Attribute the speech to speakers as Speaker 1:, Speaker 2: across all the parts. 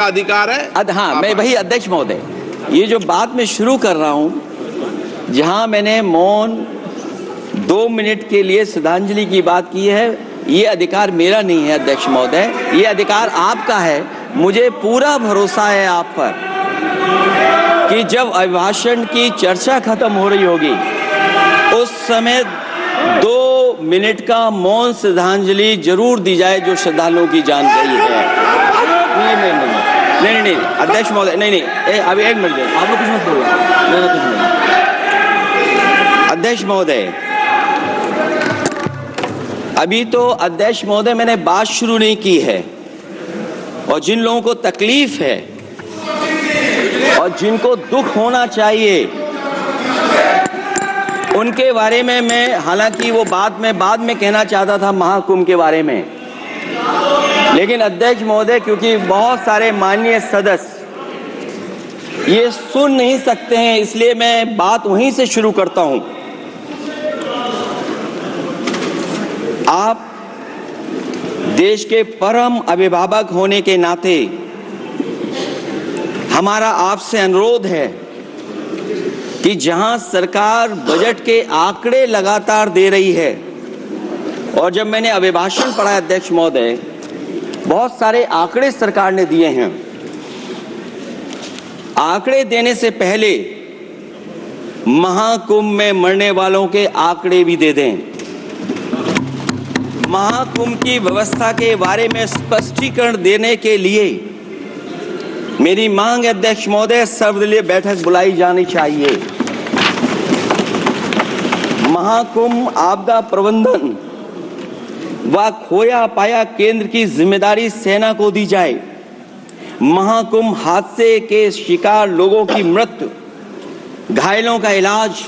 Speaker 1: अधिकार है।
Speaker 2: हाँ, मैं वही अध्यक्ष महोदय, ये जो बात मैं शुरू कर रहा हूं, जहां मैंने मौन 2 मिनट के लिए श्रद्धांजलि की बात की है, ये अधिकार मेरा नहीं है अध्यक्ष महोदय, ये अधिकार आपका है। मुझे पूरा भरोसा है आप पर कि जब अभिभाषण की चर्चा खत्म हो रही होगी उस समय 2 मिनट का मौन श्रद्धांजलि जरूर दी जाए जो श्रद्धालुओं की जान गई है। नहीं अध्यक्ष महोदय, नहीं अभी 1 मिनट आप लोग कुछ मत बोलो। नहीं कुछ नहीं अध्यक्ष महोदय, अभी तो अध्यक्ष महोदय मैंने बात शुरू नहीं की है, और जिन लोगों को तकलीफ है और जिनको दुख होना चाहिए उनके बारे में मैं, हालांकि वो बात मैं बाद में कहना चाहता था महाकुंभ के बारे में, लेकिन अध्यक्ष महोदय क्योंकि बहुत सारे माननीय सदस्य ये सुन नहीं सकते हैं, इसलिए मैं बात वहीं से शुरू करता हूं। आप देश के परम अभिभावक होने के नाते हमारा आपसे अनुरोध है कि जहां सरकार बजट के आंकड़े लगातार दे रही है, और जब मैंने अभिभाषण पढ़ा अध्यक्ष महोदय, बहुत सारे आंकड़े सरकार ने दिए हैं। आंकड़े देने से पहले महाकुंभ में मरने वालों के आंकड़े भी दे दें। महाकुंभ की व्यवस्था के बारे में स्पष्टीकरण देने के लिए मेरी मांग अध्यक्ष महोदय, सर्वदलीय बैठक बुलाई जानी चाहिए। महाकुंभ आपदा प्रबंधन व खोया पाया केंद्र की जिम्मेदारी सेना को दी जाए। महाकुंभ हादसे के शिकार लोगों की मृत्यु, घायलों का इलाज,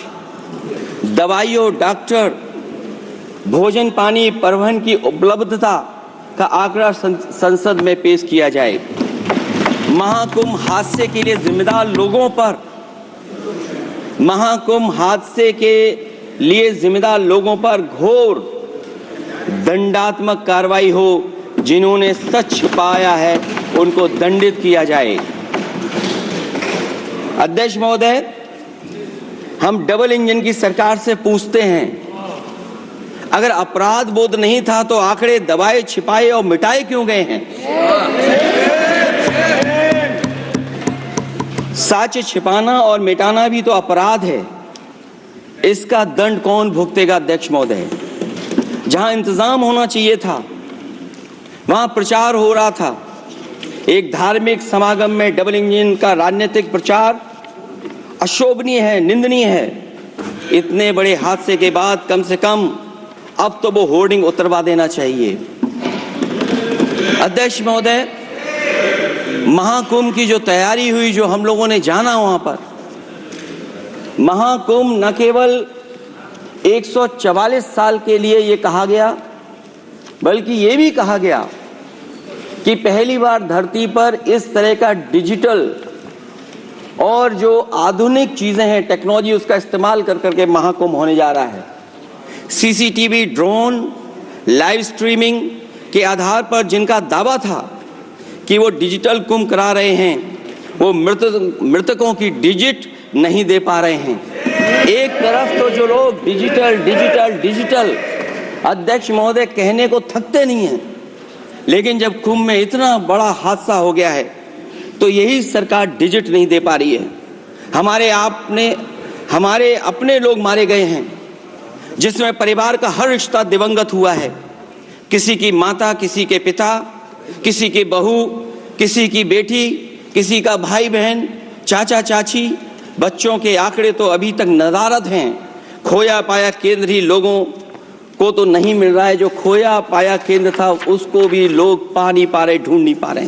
Speaker 2: दवाइयों, डॉक्टर, भोजन पानी, परिवहन की उपलब्धता का आंकड़ा संसद में पेश किया जाए। महाकुंभ हादसे के लिए जिम्मेदार लोगों पर, महाकुंभ हादसे के लिए जिम्मेदार लोगों पर घोर दंडात्मक कार्रवाई हो। जिन्होंने सच छिपाया है उनको दंडित किया जाए। अध्यक्ष महोदय, हम डबल इंजन की सरकार से पूछते हैं, अगर अपराध बोध नहीं था तो आंकड़े दबाए, छिपाए और मिटाए क्यों गए हैं? सच छिपाना और मिटाना भी तो अपराध है। इसका दंड कौन भुगतेगा अध्यक्ष महोदय? जहां इंतजाम होना चाहिए था वहां प्रचार हो रहा था। एक धार्मिक समागम में डबल इंजन का राजनीतिक प्रचार अशोभनीय है, निंदनीय है। इतने बड़े हादसे के बाद कम से कम अब तो वो होर्डिंग उतरवा देना चाहिए। अध्यक्ष महोदय, महाकुंभ की जो तैयारी हुई, जो हम लोगों ने जाना वहां पर, महाकुंभ न केवल 144 साल के लिए ये कहा गया, बल्कि ये भी कहा गया कि पहली बार धरती पर इस तरह का डिजिटल और जो आधुनिक चीजें हैं, टेक्नोलॉजी, उसका इस्तेमाल कर करके महाकुंभ होने जा रहा है। सीसीटीवी, ड्रोन, लाइव स्ट्रीमिंग के आधार पर जिनका दावा था कि वो डिजिटल कुंभ करा रहे हैं, वो मृतकों की डिजिट नहीं दे पा रहे हैं। एक तरफ तो जो लोग डिजिटल डिजिटल डिजिटल अध्यक्ष महोदय कहने को थकते नहीं हैं, लेकिन जब कुंभ में इतना बड़ा हादसा हो गया है तो यही सरकार डिजिट नहीं दे पा रही है। हमारे अपने लोग मारे गए हैं, जिसमें परिवार का हर रिश्ता दिवंगत हुआ है। किसी की माता, किसी के पिता, किसी की बहू, किसी की बेटी, किसी का भाई बहन, चाचा चाची, बच्चों के आंकड़े तो अभी तक नदारद हैं। खोया पाया केंद्र ही लोगों को तो नहीं मिल रहा है, जो खोया पाया केंद्र था उसको भी लोग पा नहीं पा रहे, ढूंढ नहीं पा रहे।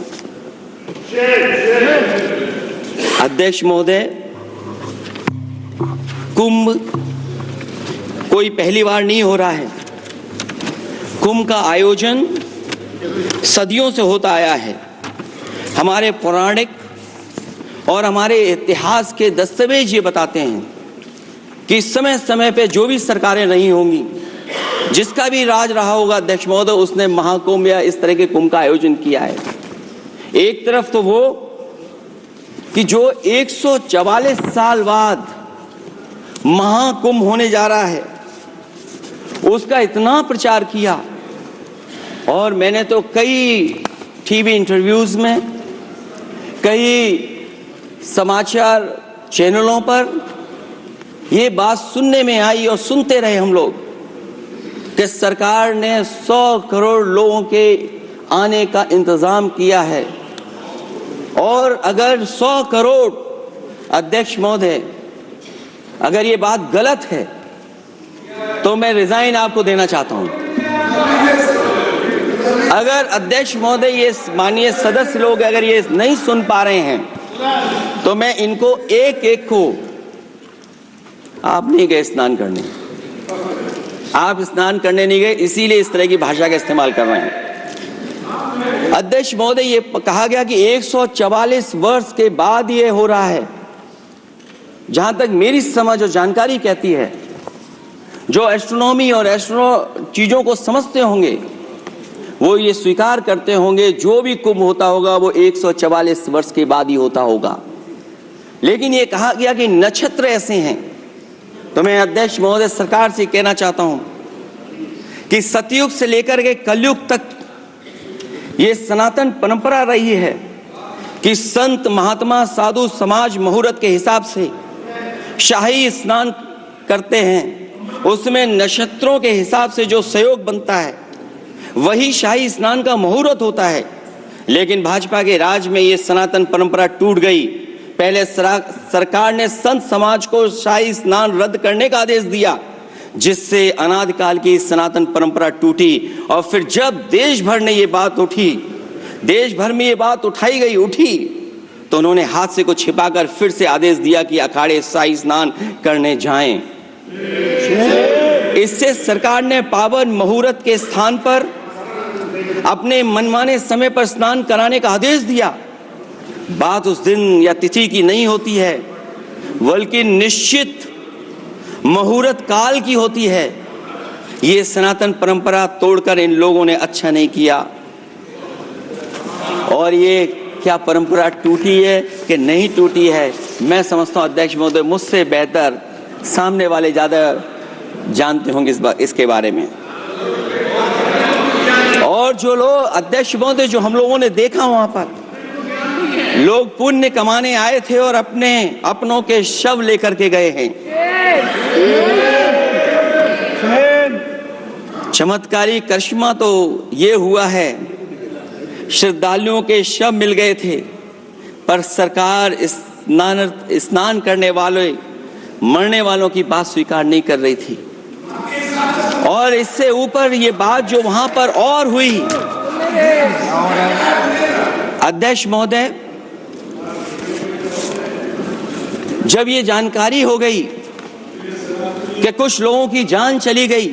Speaker 2: अध्यक्ष महोदय, कुंभ कोई पहली बार नहीं हो रहा है। कुंभ का आयोजन सदियों से होता आया है। हमारे पौराणिक और हमारे इतिहास के दस्तावेज ये बताते हैं कि समय समय पे जो भी सरकारें नहीं होंगी, जिसका भी राज रहा होगा अध्यक्ष महोदय, उसने महाकुंभ या इस तरह के कुंभ का आयोजन किया है। एक तरफ तो वो कि जो 144 साल बाद महाकुंभ होने जा रहा है उसका इतना प्रचार किया, और मैंने तो कई टीवी इंटरव्यूज में, कई समाचार चैनलों पर ये बात सुनने में आई और सुनते रहे हम लोग कि सरकार ने 100 करोड़ लोगों के आने का इंतजाम किया है, और अगर 100 करोड़, अध्यक्ष महोदय, अगर ये बात गलत है तो मैं रिजाइन आपको देना चाहता हूं। अगर अध्यक्ष महोदय, ये माननीय सदस्य लोग अगर ये नहीं सुन पा रहे हैं तो मैं इनको एक एक को, आप नहीं गए स्नान करने, आप स्नान करने नहीं गए, इसीलिए इस तरह की भाषा का इस्तेमाल कर रहे हैं। अध्यक्ष महोदय, ये कहा गया कि 144 वर्ष के बाद ये हो रहा है। जहां तक मेरी समझ और जानकारी कहती है, जो एस्ट्रोनॉमी और एस्ट्रो चीजों को समझते होंगे वो ये स्वीकार करते होंगे जो भी कुंभ होता होगा वो 144 वर्ष के बाद ही होता होगा। लेकिन ये कहा गया कि नक्षत्र ऐसे हैं, तो मैं अध्यक्ष महोदय सरकार से कहना चाहता हूं कि सतयुग से लेकर के कलयुग तक ये सनातन परंपरा रही है कि संत महात्मा साधु समाज मुहूर्त के हिसाब से शाही स्नान करते हैं, उसमें नक्षत्रों के हिसाब से जो सहयोग बनता है वही शाही स्नान का मुहूर्त होता है। लेकिन भाजपा के राज में ये सनातन परंपरा टूट गई। पहले सरकार ने संत समाज को शाही स्नान रद्द करने का आदेश दिया, जिससे अनादिकाल की सनातन परंपरा टूटी। और फिर जब देश भर में ये बात उठी तो उन्होंने हादसे को छिपाकर फिर से आदेश दिया कि अखाड़े शाही स्नान करने जाएं। इससे सरकार ने पावन मुहूर्त के स्थान पर अपने मनमाने समय पर स्नान कराने का आदेश दिया। बात उस दिन या तिथि की नहीं होती है, बल्कि निश्चित मुहूर्त काल की होती है। ये सनातन परंपरा तोड़कर इन लोगों ने अच्छा नहीं किया। और ये क्या परंपरा टूटी है कि नहीं टूटी है, मैं समझता हूं अध्यक्ष महोदय मुझसे बेहतर सामने वाले ज्यादा जानते होंगे इसके बारे में। और जो लोग, अध्यक्ष महोदय, जो हम लोगों ने देखा वहां पर लोग पुण्य कमाने आए थे और अपनों के शव लेकर के गए हैं। चमत्कारी करिश्मा तो ये हुआ है, श्रद्धालुओं के शव मिल गए थे, पर सरकार स्नान करने वाले मरने वालों की बात स्वीकार नहीं कर रही थी। और इससे ऊपर ये बात जो वहां पर और हुई, अध्यक्ष महोदय, जब ये जानकारी हो गई कि कुछ लोगों की जान चली गई,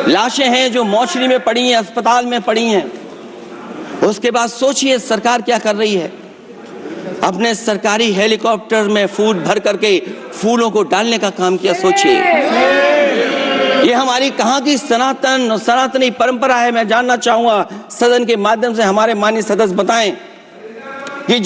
Speaker 2: लाशें हैं जो मोर्चरी में पड़ी हैं, अस्पताल में पड़ी हैं, उसके बाद सोचिए सरकार क्या कर रही है। अपने सरकारी हेलीकॉप्टर में फूल भर करके फूलों को डालने का काम किया। सोचिए ये हमारी कहां की सनातनी परंपरा है। मैं जानना चाहूंगा सदन के माध्यम से हमारे माननीय सदस्य बताएं कि